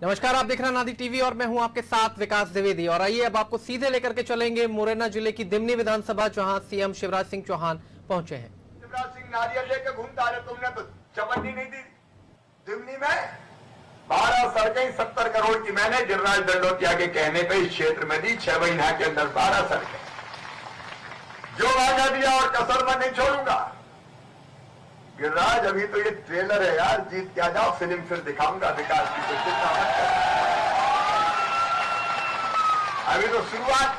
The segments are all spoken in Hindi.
नमस्कार, आप देख रहे हैं नादी टीवी और मैं हूं आपके साथ विकास द्विवेदी। और आइए अब आपको सीधे लेकर के चलेंगे मुरैना जिले की दिमनी विधानसभा, जहां सीएम शिवराज सिंह चौहान पहुंचे हैं। शिवराज सिंह नारियल लेके घूमता रहे, तुमने तो चपन्नी नहीं दी। दिमनी में 12 सड़कें 70 करोड़ की मैंने गिरिराज दंडोतिया के कहने पे इस क्षेत्र में दी। 6 महीना के अंदर 12 सड़कें, जो वादा दिया और कसर में नहीं छोड़ूंगा। गिरिराज, अभी तो ये ट्रेलर है यार, जीत के आ जाओ, फिल्म फिर दिखाऊंगा विकास की कोई चिंता मत कर। अभी तो शुरुआत।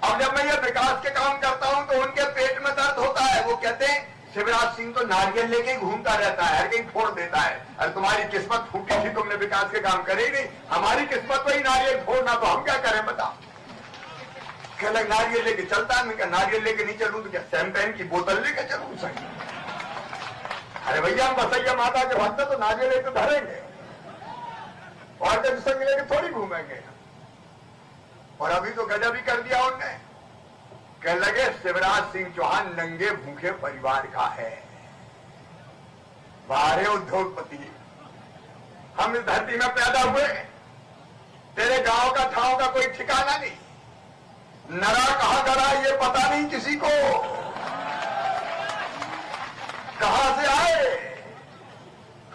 अब जब मैं ये विकास के काम करता हूं तो उनके पेट में दर्द होता है। वो कहते हैं शिवराज सिंह तो नारियल लेके घूमता रहता है, हर कहीं फोड़ देता है। अरे तुम्हारी किस्मत फूटी थी, तुमने विकास के काम करे ही नहीं। हमारी किस्मत वही नारियल फोड़ना, तो हम क्या करें बताओ। कहने नारियल लेके चलता है, मैं क्या नारियल लेके नहीं चलूं तो क्या शैंपेन की बोतल लेके चलूं सही? अरे भैया, हम बसैया माता के भक्त तो नारियल लेके धरेंगे और जब संग लेके थोड़ी घूमेंगे। और अभी तो गजब ही कर दिया उनने। कहने लगे शिवराज सिंह चौहान नंगे भूखे परिवार का है। बाहर उद्योगपति, हम इस धरती में पैदा हुए, तेरे गांव का ठाव का कोई ठिकाना नहीं। नरा कहां गड़ा ये पता नहीं किसी को, कहां से आए।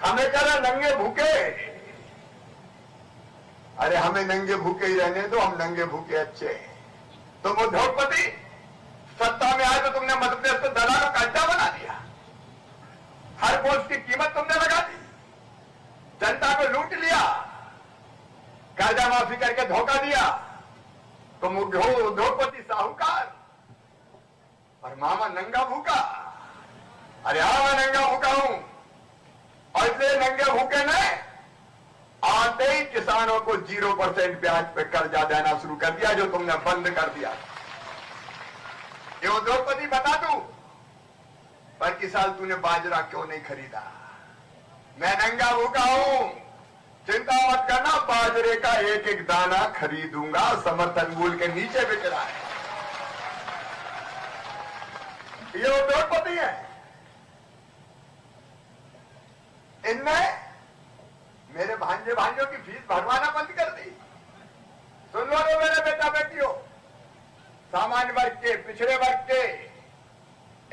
हमें कह रहे नंगे भूखे। अरे हमें नंगे भूखे ही रहने दो, हम नंगे भूखे अच्छे। तुम उद्योगपति सत्ता में आए तो तुमने मध्य प्रदेश को दलालों का अड्डा बना दिया। हर पोस्ट की कीमत तुमने लगा दी, जनता को लूट लिया, कर्जा माफी करके धोखा दिया। तुम उद्योगपति साहूकार और मामा नंगा भूखा। अरे हाँ, मैं नंगा भूखा हूं। और इसलिए नंगे भूखे ने आते ही किसानों को 0% ब्याज पे कर्जा देना शुरू कर दिया, जो तुमने बंद कर दिया। ये उद्योगपति बता दूं, पर किस साल तूने बाजरा क्यों नहीं खरीदा? मैं नंगा भूखा हूं, चिंता मत करना, बाजरे का एक एक दाना खरीदूंगा। समर्थन मूल्य के नीचे बिक रहा है। ये उद्योगपति है। इनने मेरे भांजे भांजों की फीस भरवाना बंद कर दी। सुन लो रे मेरे बेटा बेटियों, सामान्य वर्ग के, पिछड़े वर्ग के,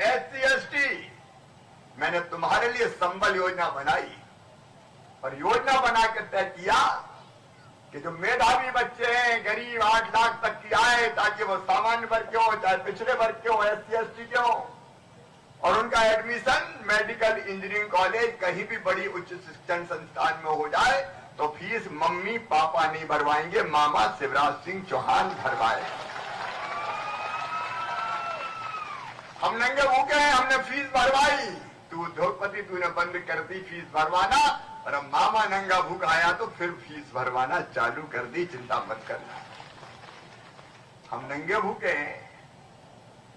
SC ST, मैंने तुम्हारे लिए संबल योजना बनाई। और योजना बना के तय किया कि जो मेधावी बच्चे हैं, गरीब 8 लाख तक की आए, ताकि वो सामान्य वर्ग के हो चाहे पिछड़े वर्ग के हो, SC ST के हो, और उनका एडमिशन मेडिकल, इंजीनियरिंग कॉलेज, कहीं भी बड़ी उच्च शिक्षण संस्थान में हो जाए तो फीस मम्मी पापा नहीं भरवाएंगे, मामा शिवराज सिंह चौहान भरवाए। हम नंगे भूखे हैं, हमने फीस भरवाई। तू उद्योगपति, तूने बंद कर दी फीस भरवाना, और अब मामा नंगा भूखा आया तो फिर फीस भरवाना चालू कर दी। चिंता मत करना, हम नंगे भूखे हैं।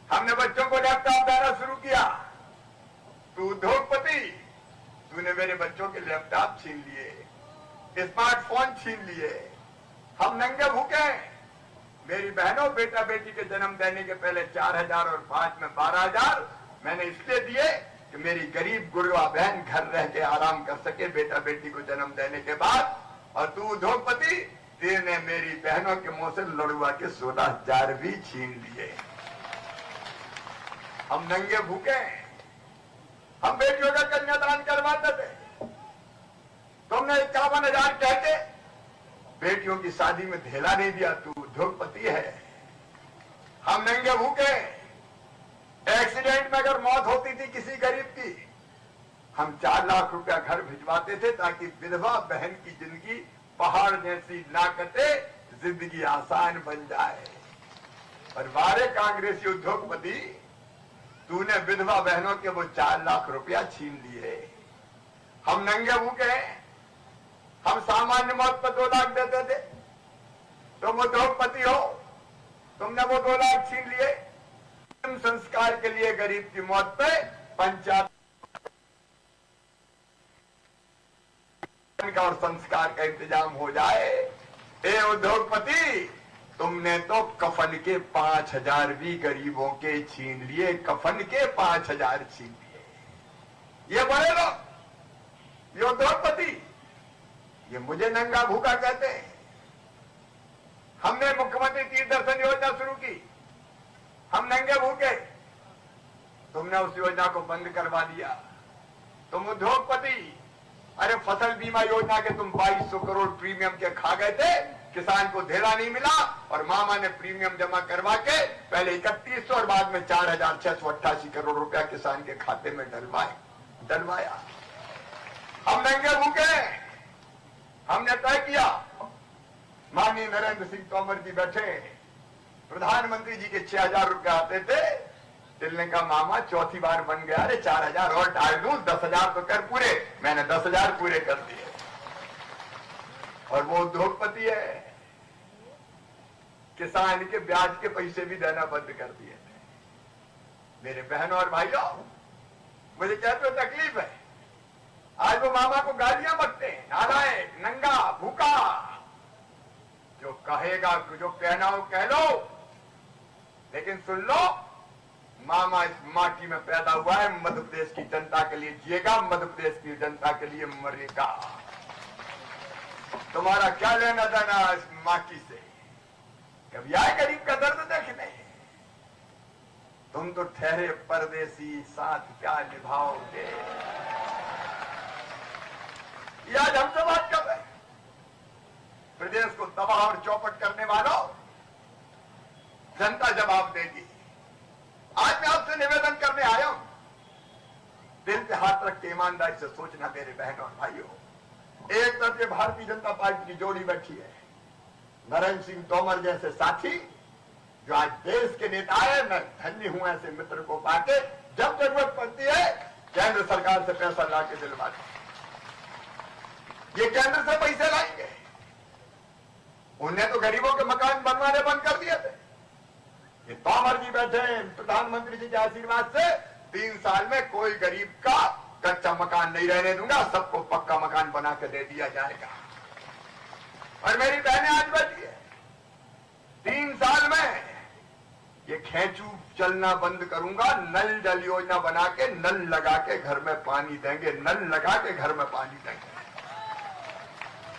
हमने बच्चों को लैपटॉप देना शुरू किया। तू उद्योगपति, तूने मेरे बच्चों के लैपटॉप छीन लिए, स्मार्टफोन छीन लिए। हम नंगे भूखे हैं। मेरी बहनों, बेटा बेटी के जन्म देने के पहले 4000 और बाद में 12000 मैंने इसलिए दिए कि मेरी गरीब गुड़वा बहन घर रह के आराम कर सके बेटा बेटी को जन्म देने के बाद। और तू उद्योगपति, तेने मेरी बहनों के मुंह से लड़ुआ के 16,000 भी छीन लिए। हम नंगे भूखे हैं। हम बेटियों का कन्यादान करवाते थे, तुमने 51,000 कह के बेटियों की शादी में धेला नहीं दिया। तू उद्योगपति है। हम नंगे भूखे। एक्सीडेंट में अगर मौत होती थी किसी गरीब की, हम 4 लाख रुपया घर भिजवाते थे, ताकि विधवा बहन की जिंदगी पहाड़ जैसी ना कटे, जिंदगी आसान बन जाए। और बारे कांग्रेसी उद्योगपति, तूने विधवा बहनों के वो 4 लाख रुपया छीन लिए। हम नंगे भूखे हैं। हम सामान्य मौत पर 2 लाख देते थे, तुम उद्योगपति हो, तुमने वो 2 लाख छीन लिए। संस्कार के लिए गरीब की मौत पे पंचायत का और संस्कार का इंतजाम हो जाए। ए उद्योगपति, तुमने तो कफन के 5000 भी गरीबों के छीन लिए। कफन के 5000 छीन लिए। ये बड़े लोग, ये उद्योगपति, ये मुझे नंगा भूखा कहते हैं। हमने मुख्यमंत्री तीर्थ दर्शन योजना शुरू की, हम नंगे भूखे, तुमने उस योजना को बंद करवा दिया। तुम उद्योगपति, अरे फसल बीमा योजना के तुम 2200 करोड़ प्रीमियम के खा गए थे, किसान को धेला नहीं मिला और मामा ने प्रीमियम जमा करवा के पहले 3100 और बाद में 4688 करोड़ रुपया किसान के खाते में डलवाया। हम नंगे भूखे, हमने तय किया। माननीय नरेंद्र सिंह तोमर जी बैठे, प्रधानमंत्री जी के 6000 रुपए आते थे, दिल्ली का मामा चौथी बार बन गया, अरे 4000 और डाल दूं, 10,000 तो कर पूरे। मैंने 10,000 पूरे कर दिए। और वो उद्योगपति है, किसान के ब्याज के पैसे भी देना बंद कर दिए थे। मेरे बहनों और भाइयों, मुझे कहते हो तकलीफ है, आज वो मामा को गालियां बकते हैं, नालायक, नंगा, भूखा। जो कहेगा, जो कहना हो कह लो, लेकिन सुन लो, मामा इस माटी में पैदा हुआ है, मध्य प्रदेश की जनता के लिए जिएगा, मध्य प्रदेश की जनता के लिए मरेगा। तुम्हारा क्या लेना देना इस माटी से? कभी आए गरीब का दर्द देखने? तुम तो ठहरे परदेसी, साथ क्या निभाओगे? ये आज हमसे बात कर रहे हैं। प्रदेश को तबाह और चौपट करने वालों, जनता जवाब देगी। आज मैं आपसे निवेदन करने आया हूं, दिल पे हाथ रख के ईमानदारी से सोचना मेरे बहनों और भाइयों। एक तरफ ये भारतीय जनता पार्टी की जोड़ी बैठी है, नरेंद्र सिंह तोमर जैसे साथी जो आज देश के नेता है। मैं धन्य हूं ऐसे मित्र को पाके। जब जरूरत पड़ती है केंद्र सरकार से पैसा ला के दिलवाते, ये केंद्र से पैसे लाएंगे। उन्हें तो गरीबों के मकान बनवाने बंद कर दिए थे। ये तोमर जी बैठे हैं, प्रधानमंत्री जी के आशीर्वाद से 3 साल में कोई गरीब का कच्चा मकान नहीं रहने दूंगा, सबको पक्का मकान बना के दे दिया जाएगा। और मेरी बहनें आज बैठी है, 3 साल में ये खेचू चलना बंद करूंगा, नल जल योजना बना के नल लगा के घर में पानी देंगे, नल लगा के घर में पानी देंगे।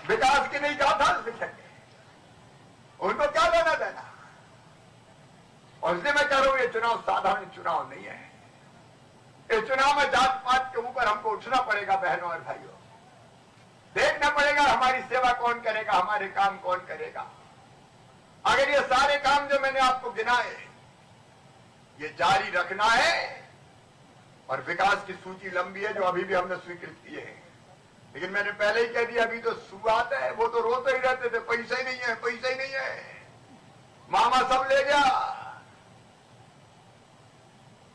विकास की नहीं गाथा लिखेंगे, उनको क्या लेना देना? और इसलिए मैं कह रहा हूं, ये चुनाव साधारण चुनाव नहीं है। इस चुनाव में जात पात के ऊपर हमको उठना पड़ेगा बहनों और भाइयों। देखना पड़ेगा हमारी सेवा कौन करेगा, हमारे काम कौन करेगा। अगर ये सारे काम जो मैंने आपको गिनाए ये जारी रखना है, और विकास की सूची लंबी है जो अभी भी हमने स्वीकृत किए हैं, लेकिन मैंने पहले ही कह दिया, अभी तो शुरुआत है। वो तो रोते ही रहते थे, पैसा ही नहीं है, पैसा ही नहीं है, मामा सब ले गया।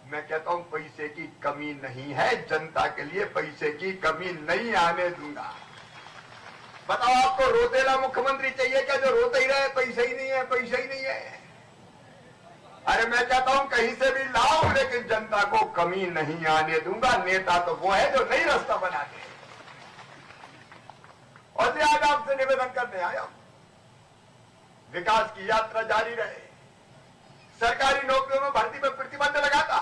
मैं कहता हूं पैसे की कमी नहीं है, जनता के लिए पैसे की कमी नहीं आने दूंगा। बताओ, आपको रोतेला मुख्यमंत्री चाहिए क्या जो रोते ही रहे, पैसा ही नहीं है, पैसा ही नहीं है? अरे मैं कहता हूं कहीं से भी लाओ, लेकिन जनता को कमी नहीं आने दूंगा। नेता तो वो है जो नई रास्ता बना दे। और आज आपसे निवेदन करने आया, विकास की यात्रा जारी रहे। सरकारी नौकरियों में भर्ती में प्रतिबंध लगाता,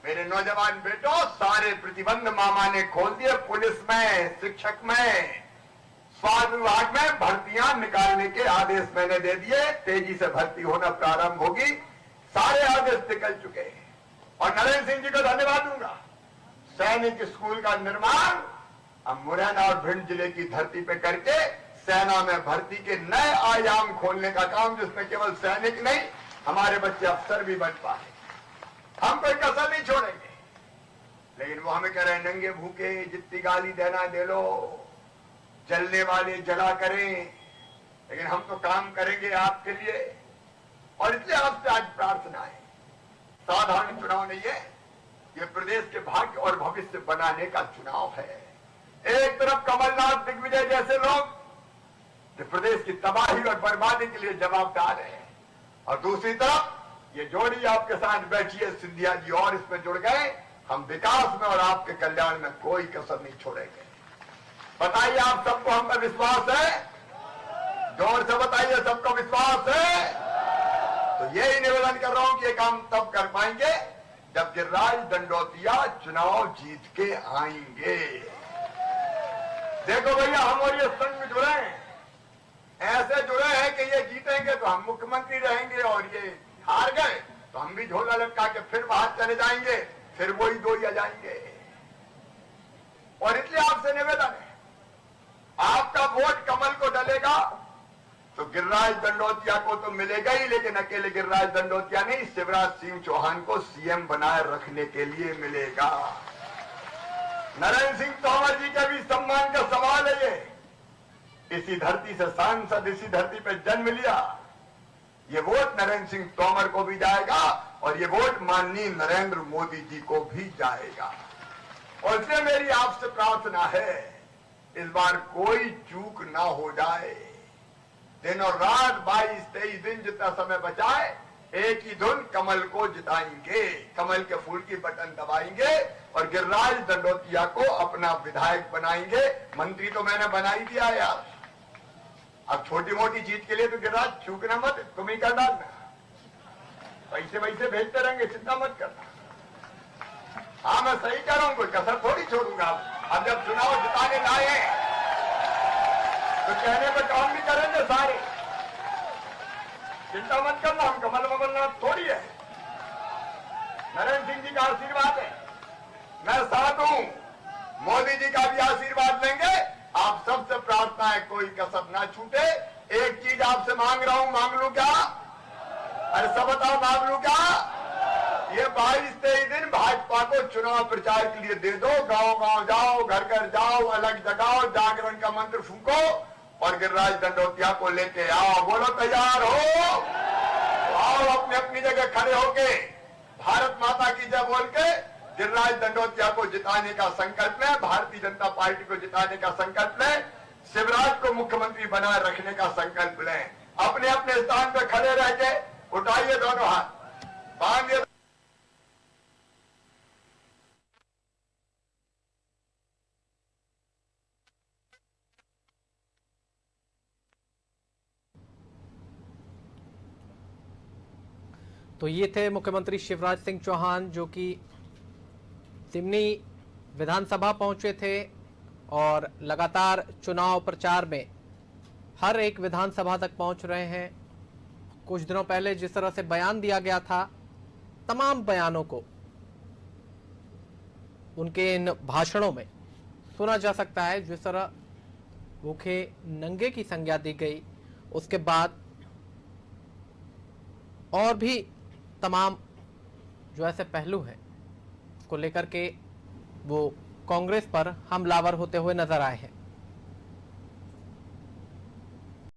मेरे नौजवान बेटों, सारे प्रतिबंध मामा ने खोल दिए। पुलिस में, शिक्षक में, स्वास्थ्य विभाग में भर्तियां निकालने के आदेश मैंने दे दिए। तेजी से भर्ती होना प्रारंभ होगी, सारे आदेश निकल चुके हैं। और नरेंद्र सिंह जी को धन्यवाद दूंगा। सैनिक स्कूल का निर्माण अब मुरैना और भिंड जिले की धरती पे करके सेना में भर्ती के नए आयाम खोलने का काम, जिसमें केवल सैनिक नहीं हमारे बच्चे अफसर भी बन पाए। हम कोई कसर नहीं छोड़ेंगे। लेकिन वो हमें कह रहे हैं नंगे भूखे, जितनी गाली देना दे लो, जलने वाले जला करें, लेकिन हम तो काम करेंगे आपके लिए। और इसलिए आपसे आज प्रार्थना है, साधारण चुनाव नहीं है, ये प्रदेश के भाग्य और भविष्य बनाने का चुनाव है। एक तरफ कमलनाथ, दिग्विजय जैसे लोग जो प्रदेश की तबाही और बर्बादी के लिए जवाबदार है, और दूसरी तरफ ये जोड़ी आपके साथ बैठी है सिंधिया जी, और इसमें जुड़ गए। हम विकास में और आपके कल्याण में कोई कसर नहीं छोड़ेंगे। बताइए, आप सबको हम पर विश्वास है? जोर से बताइए, सबको विश्वास है? तो यही निवेदन कर रहा हूं कि ये काम तब कर पाएंगे जब गिरिराज दंडोतिया चुनाव जीत के आएंगे। देखो भैया, हम और ये संघ जुड़े हैं, ऐसे जुड़े हैं कि ये जीतेंगे तो हम मुख्यमंत्री रहेंगे और ये हार गए तो हम भी झोला लटका के फिर बाहर चले जाएंगे, फिर वही दो ही आ जाएंगे। और इसलिए आपसे निवेदन है, आपका वोट कमल को डलेगा तो गिरिराज दंडोतिया को तो मिलेगा ही, लेकिन अकेले गिरिराज दंडोतिया नहीं, शिवराज सिंह चौहान को सीएम बनाए रखने के लिए मिलेगा। नरेंद्र सिंह तोमर जी के भी सम्मान का सवाल है ये। इसी धरती से सांसद, इसी धरती पे जन्म लिया, ये वोट नरेंद्र सिंह तोमर को भी जाएगा और ये वोट माननीय नरेंद्र मोदी जी को भी जाएगा। और इसलिए मेरी आपसे प्रार्थना है, इस बार कोई चूक ना हो जाए। दिन और रात 22-23 दिन जितना समय बचाए, एक ही धुन कमल को जिताएंगे, कमल के फूल की बटन दबाएंगे और गिरिराज दंडोतिया को अपना विधायक बनाएंगे। मंत्री तो मैंने बना ही दिया यार, अब छोटी मोटी चीज के लिए तो गिरिराज चूकना मत, तुम ही कर डालना, पैसे वैसे भेजते रहेंगे, चिंता मत करना। हाँ मैं सही कह रहा हूं, कोई कसर थोड़ी छोड़ूंगा। अब जब चुनाव जिताने लाए तो कहने पर काम भी करेंगे सारे, चिंता मत करना, हम कमल ममलना थोड़ी है। नरेंद्र सिंह जी का आशीर्वाद है, मैं साथ हूं, मोदी जी का भी आशीर्वाद लेंगे। आप सबसे प्रार्थना है कोई कसर ना छूटे। एक चीज आपसे मांग रहा हूं, मांग लू क्या? अरे सब बताओ, मांग लू क्या? ये 22-23 दिन भाजपा को चुनाव प्रचार के लिए दे दो, गांव गांव जाओ, घर घर जाओ, अलग जगाओ, जागरण का मंत्र फूको और गिरिराज दंडोतिया को लेके आओ। बोलो तैयार हो तो आओ, अपनी अपनी जगह खड़े होके भारत माता की जय बोल के गिरिराज दंडोतिया को जिताने का संकल्प लें, भारतीय जनता पार्टी को जिताने का संकल्प लें, शिवराज को मुख्यमंत्री बनाए रखने का संकल्प लें। अपने अपने स्थान पर खड़े रह के उठाइए दोनों हाथ, बांधिए। तो ये थे मुख्यमंत्री शिवराज सिंह चौहान, जो कि सिवनी विधानसभा पहुंचे थे और लगातार चुनाव प्रचार में हर एक विधानसभा तक पहुंच रहे हैं। कुछ दिनों पहले जिस तरह से बयान दिया गया था, तमाम बयानों को उनके इन भाषणों में सुना जा सकता है। जिस तरह भूखे नंगे की संज्ञा दी गई, उसके बाद और भी तमाम जो ऐसे पहलू हैं उसको लेकर के वो कांग्रेस पर हमलावर होते हुए नजर आए हैं।